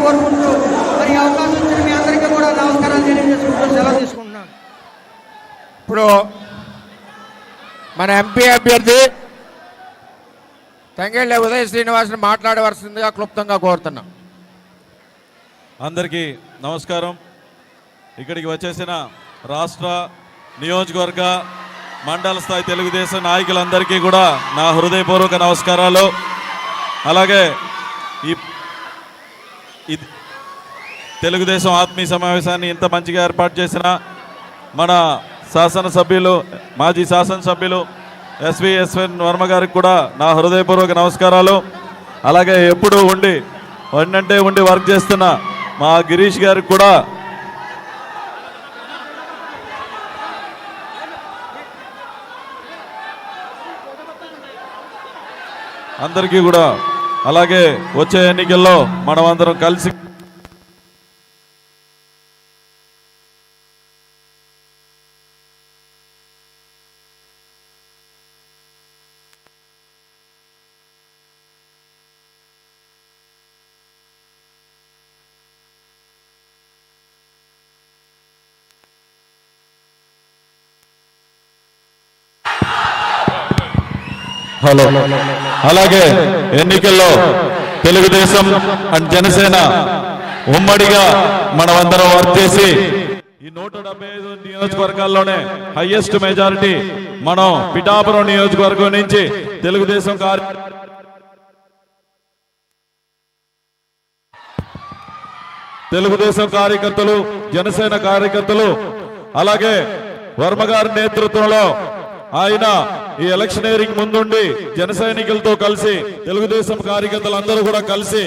కోరుకుంటూ మరి అవకాశం ఇచ్చిన మీ అందరికీ కూడా నమస్కారాలు తెలియజేసుకుంటూ సెలవు తీసుకుంటున్నాను. ఇప్పుడు మన ఎంపీ అభ్యర్థి తంగెళ్ళ ఉదయ శ్రీనివాసుని మాట్లాడవలసిందిగా క్లుప్తంగా కోరుతున్నాం. అందరికీ నమస్కారం. ఇక్కడికి వచ్చేసిన రాష్ట్ర నియోజకవర్గ మండల స్థాయి తెలుగుదేశం నాయకులందరికీ కూడా నా హృదయపూర్వక నమస్కారాలు. అలాగే ఈ తెలుగుదేశం ఆత్మీయ సమావేశాన్ని ఇంత మంచిగా ఏర్పాటు చేసిన మన శాసనసభ్యులు మాజీ శాసనసభ్యులు ఎస్ఎన్ వర్మ గారికి కూడా నా హృదయపూర్వక నమస్కారాలు. అలాగే ఎప్పుడూ ఉండి వర్క్ చేస్తున్న మా గిరీష్ గారికి కూడా అందరికీ కూడా, అలాగే వచ్చే ఎన్నికల్లో మనమందరం కలిసి అలాగే ఎన్నికల్లో తెలుగుదేశం అండ్ జనసేన ఉమ్మడిగా మనమందరం వర్క్ చేసి ఈ 175 నియోజకవర్గాల్లోనే హైయెస్ట్ మెజారిటీ మనం పిఠాపురం నియోజకవర్గం నుంచి తెలుగుదేశం కార్యకర్తలు, జనసేన కార్యకర్తలు, అలాగే వర్మ గారి నేతృత్వంలో ఆయన ఈ ఎలక్షనీరింగ్ ముందుండి జన సైనికులతో కలిసి తెలుగుదేశం కార్యకర్తలందరూ కూడా కలిసి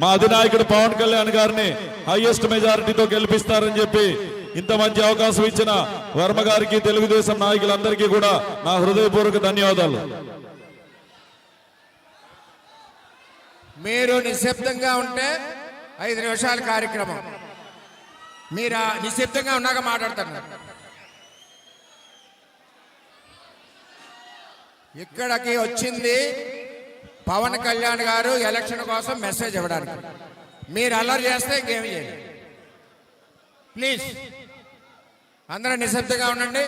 మా అధినాయకుడు పవన్ కళ్యాణ్ గారిని హైయెస్ట్ మెజారిటీతో గెలిపిస్తారని చెప్పి ఇంత మంచి అవకాశం ఇచ్చిన వర్మ గారికి, తెలుగుదేశం నాయకులందరికీ కూడా నా హృదయపూర్వక ధన్యవాదాలు. మీరు నిశ్శబ్దంగా ఉంటే 5 నిమిషాల కార్యక్రమం, మీరు నిశ్శబ్దంగా ఉన్నాక మాట్లాడతారు. ఇక్కడికి వచ్చింది పవన్ కళ్యాణ్ గారు ఎలక్షన్ కోసం మెసేజ్ ఇవ్వడానికి. మీరు అల్లరి చేస్తే ఇంకేమి చేయాలి. ప్లీజ్ అందరూ నిశ్శబ్దంగా ఉండండి.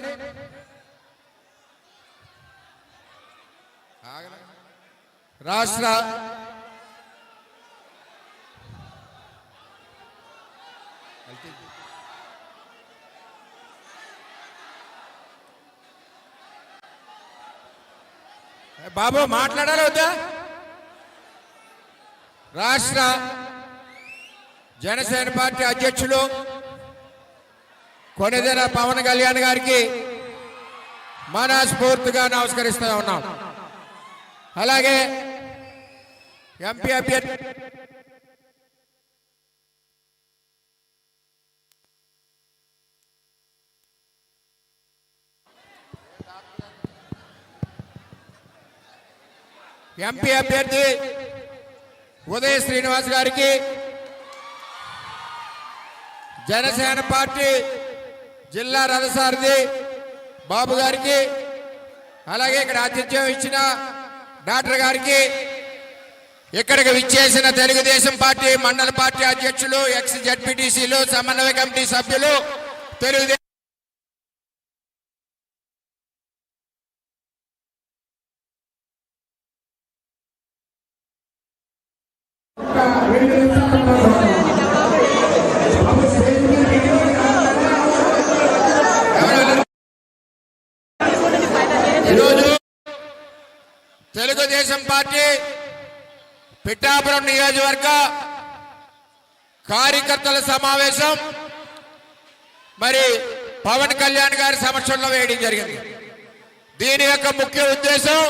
రాష్ట్ర బాబు మాట్లాడాలి వద్దా? రాష్ట్ర జనసేన పార్టీ అధ్యక్షులు కొనిదెల పవన్ కళ్యాణ్ గారికి మనస్ఫూర్తిగా నమస్కరిస్తూ ఉన్నాం. అలాగే ఎంపీ అభ్యర్థి ఉదయ శ్రీనివాస్ గారికి, జనసేన పార్టీ జిల్లా రథసారథి బాబు గారికి, అలాగే ఇక్కడ ఆతిథ్యం ఇచ్చిన డాక్టర్ గారికి, ఇక్కడికి విచ్చేసిన తెలుగుదేశం పార్టీ మండల పార్టీ అధ్యక్షులు, ఎక్స్ జడ్పీటీసీలు, సమన్వయ కమిటీ సభ్యులు, తెలుగుదేశం తెలుగుదేశం పార్టీ పిఠాపురం నియోజకవర్గ కార్యకర్తల సమావేశం మరి పవన్ కళ్యాణ్ గారి సమక్షంలో వేయడం జరిగింది. దీని యొక్క ముఖ్య ఉద్దేశం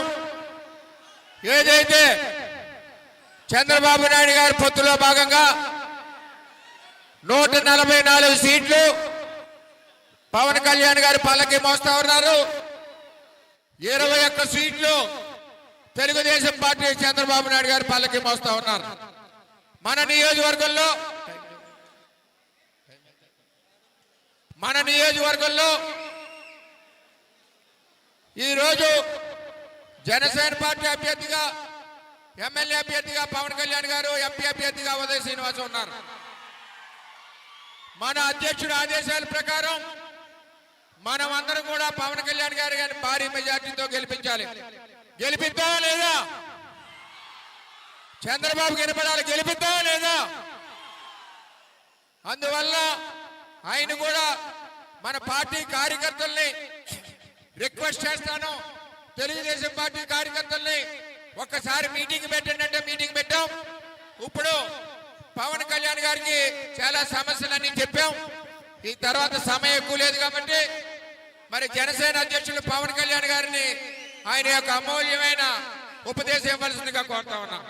ఏదైతే చంద్రబాబు నాయుడు గారి పొత్తులో భాగంగా 144 సీట్లు పవన్ కళ్యాణ్ గారి పల్లకి మోస్తా ఉన్నారు. 21 సీట్లు తెలుగుదేశం పార్టీ చంద్రబాబు నాయుడు గారి పల్లకి మోస్తా ఉన్నారు. మన నియోజకవర్గంలో ఈరోజు జనసేన పార్టీ అభ్యర్థిగా, ఎమ్మెల్యే అభ్యర్థిగా పవన్ కళ్యాణ్ గారు, ఎంపీ అభ్యర్థిగా ఉదయ శ్రీనివాస్ ఉన్నారు. మన అధ్యక్షుడి ఆదేశాల ప్రకారం మనం అందరం కూడా పవన్ కళ్యాణ్ గారి భారీ మెజార్టీతో గెలిపించాలి. గెలిపిద్దామా లేదా? చంద్రబాబు గెలపడాలి, గెలిపిద్దామా లేదా? అందువల్ల ఆయన కూడా మన పార్టీ కార్యకర్తల్ని రిక్వెస్ట్ చేస్తాను. తెలుగుదేశం పార్టీ కార్యకర్తల్ని ఒక్కసారి మీటింగ్ పెట్టండి అంటే మీటింగ్ పెట్టాం. ఇప్పుడు పవన్ కళ్యాణ్ గారికి చాలా సమస్యలన్నీ చెప్పాం. ఈ తర్వాత సమయం ఎక్కువ లేదు కాబట్టి మరి జనసేన అధ్యక్షులు పవన్ కళ్యాణ్ గారిని ఆయన యొక్క అమూల్యమైన ఉపదేశం ఇవ్వాల్సిందిగా కోరుతా ఉన్నాం.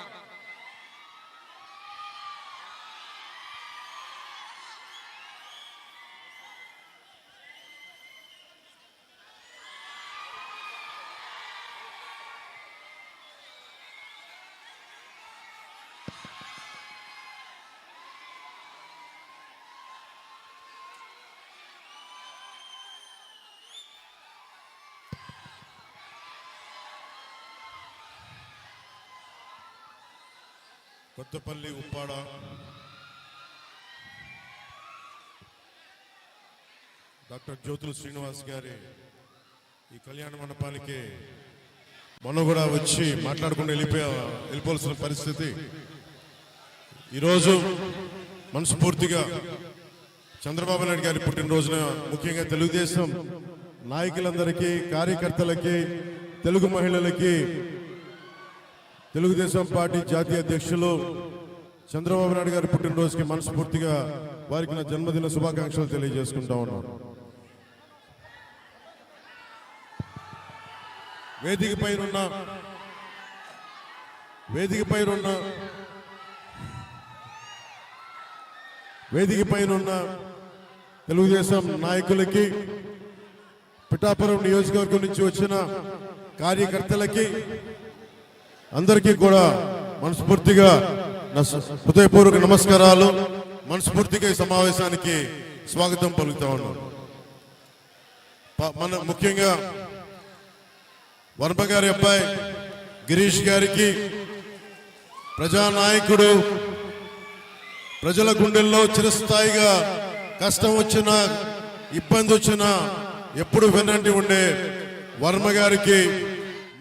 కొత్తపల్లి ఉప్పాడ డాక్టర్ జ్యోతుల శ్రీనివాస్ గారి ఈ కళ్యాణ మండపానికి మొన్న కూడా వచ్చి మాట్లాడుకుంటూ వెళ్ళిపోవాల్సిన పరిస్థితి. ఈరోజు మనస్ఫూర్తిగా చంద్రబాబు నాయుడు గారి పుట్టినరోజున ముఖ్యంగా తెలుగుదేశం నాయకులందరికీ, కార్యకర్తలకి, తెలుగు మహిళలకి, తెలుగుదేశం పార్టీ జాతీయ అధ్యక్షులు చంద్రబాబు నాయుడు గారి పుట్టినరోజుకి మనస్ఫూర్తిగా వారికి నా జన్మదిన శుభాకాంక్షలు తెలియజేసుకుంటా ఉన్నాను. వేదిక పైన తెలుగుదేశం నాయకులకి, పిఠాపురం నియోజకవర్గం నుంచి వచ్చిన కార్యకర్తలకి అందరికీ కూడా మనస్ఫూర్తిగా హృదయపూర్వక నమస్కారాలు. మనస్ఫూర్తిగా ఈ సమావేశానికి స్వాగతం పలుకుతా ఉన్నాం. మన ముఖ్యంగా వర్మ గారి అబ్బాయి గిరీష్ గారికి, ప్రజానాయకుడు, ప్రజల గుండెల్లో చిరస్థాయిగా కష్టం వచ్చినా, ఇబ్బంది వచ్చినా ఎప్పుడు వెన్నంటి ఉండే వర్మ గారికి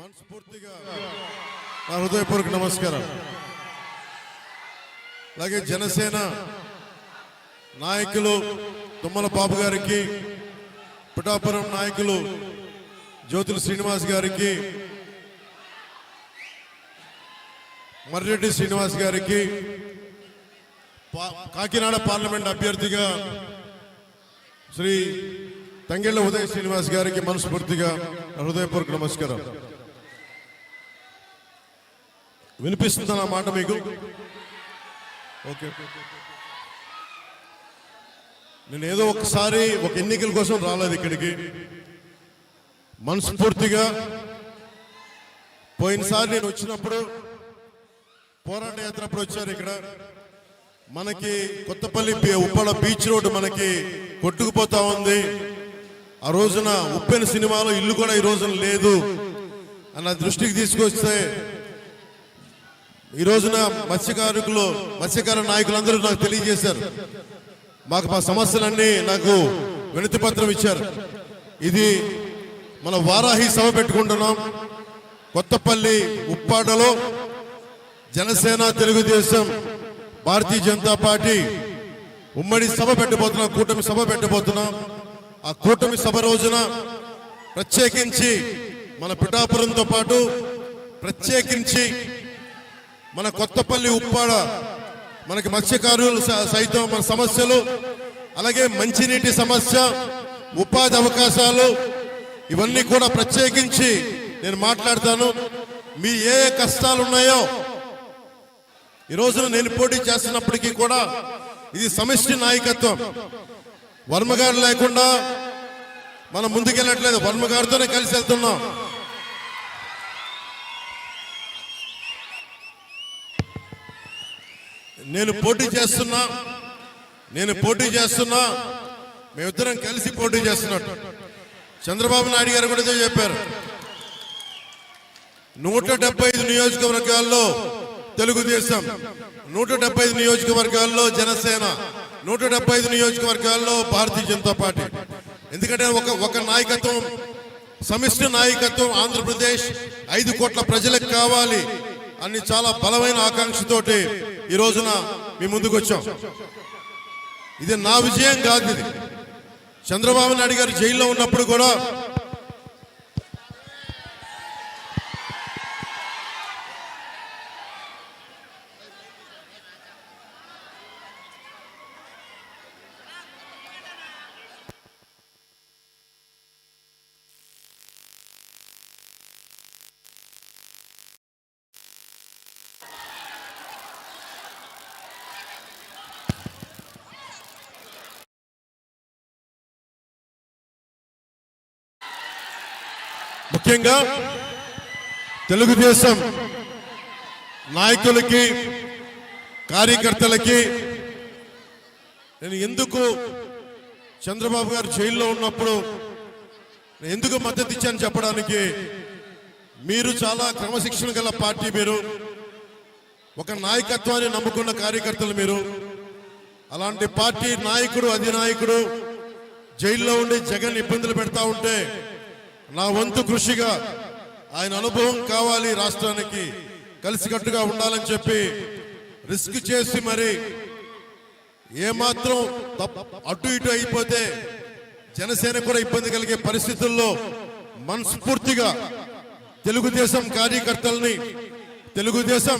మనస్ఫూర్తిగా నా హృదయపూర్వక నమస్కారం. అలాగే జనసేన నాయకులు తుమ్మల బాబు గారికి, పిఠాపురం నాయకులు జ్యోతుల శ్రీనివాస్ గారికి, మర్రెడ్డి శ్రీనివాస్ గారికి, కాకినాడ పార్లమెంట్ అభ్యర్థిగా శ్రీ తంగెళ్ళ ఉదయ్ శ్రీనివాస్ గారికి మనస్ఫూర్తిగా హృదయపూర్వక నమస్కారం. వినిపిస్తుందా నా మాట మీకు? ఓకే. నేను ఏదో ఒకసారి ఒక ఎన్నికల కోసం రాలేదు ఇక్కడికి. మనస్ఫూర్తిగా పోయినసారి నేను వచ్చినప్పుడు పోరాట యాత్ర అప్పుడు వచ్చారు. ఇక్కడ మనకి కొత్తపల్లి ఉప్పల బీచ్ రోడ్డు మనకి కొట్టుకుపోతా ఉంది. ఆ రోజున ఉప్పెన సినిమాలో ఇల్లు కూడా ఈ రోజున లేదు అన్న దృష్టికి తీసుకొస్తే ఈ రోజున మత్స్యకార నాయకులందరూ నాకు తెలియజేశారు. మాకు మా సమస్యలన్నీ నాకు వినతి పత్రం ఇచ్చారు. ఇది మన వారాహి సభ పెట్టుకుంటున్నాం కొత్తపల్లి ఉప్పాడలో. జనసేన, తెలుగుదేశం, భారతీయ జనతా పార్టీ ఉమ్మడి సభ పెట్టబోతున్నాం, కూటమి సభ పెట్టబోతున్నాం. ఆ కూటమి సభ రోజున ప్రత్యేకించి మన పిఠాపురంతో పాటు ప్రత్యేకించి మన కొత్తపల్లి ఉప్పాడ మనకి మత్స్యకారులు సైతం మన సమస్యలు, అలాగే మంచినీటి సమస్య, ఉపాధి అవకాశాలు, ఇవన్నీ కూడా ప్రత్యేకించి నేను మాట్లాడతాను. మీ ఏ కష్టాలు ఉన్నాయో ఈ రోజున నేను పోటీ చేస్తున్నప్పటికీ కూడా ఇది సమిష్టి నాయకత్వం. వర్మ గారు లేకుండా మనం ముందుకెళ్ళట్లేదు, వర్మ గారితోనే కలిసి వెళ్తున్నాం. నేను పోటీ చేస్తున్నా, మేమిద్దరం కలిసి పోటీ చేస్తున్నట్టు చంద్రబాబు నాయుడు గారు కూడా చెప్పారు. 175 నియోజకవర్గాల్లో తెలుగుదేశం, 175 నియోజకవర్గాల్లో జనసేన, 175 నియోజకవర్గాల్లో భారతీయ జనతా పార్టీ. ఎందుకంటే ఒక నాయకత్వం, సమిష్టి నాయకత్వం ఆంధ్రప్రదేశ్ 5 కోట్ల ప్రజలకు కావాలి అని చాలా బలమైన ఆకాంక్షతోటి ఈ రోజున మీ ముందుకు వచ్చాం. ఇది నా విజయం కాదు. ఇది చంద్రబాబు నాయుడు గారు జైల్లో ఉన్నప్పుడు కూడా ముఖ్యంగా తెలుగుదేశం నాయకులకి, కార్యకర్తలకి నేను ఎందుకు చంద్రబాబు గారు జైల్లో ఉన్నప్పుడు ఎందుకు మద్దతు ఇచ్చాను చెప్పడానికి, మీరు చాలా క్రమశిక్షణ గల పార్టీ, మీరు ఒక నాయకత్వాన్ని నమ్ముకున్న కార్యకర్తలు, మీరు అలాంటి పార్టీ నాయకుడు, అధినాయకుడు జైల్లో ఉండి జగన్ ఇబ్బందులు పెడతా ఉంటే నా వంతు కృషిగా ఆయన అనుభవం కావాలి, రాష్ట్రానికి కలిసికట్టుగా ఉండాలని చెప్పి రిస్క్ చేసి మరి ఏమాత్రం అటు ఇటు అయిపోతే జనసేన కూడా ఇబ్బంది కలిగే పరిస్థితుల్లో మనస్ఫూర్తిగా తెలుగుదేశం కార్యకర్తల్ని, తెలుగుదేశం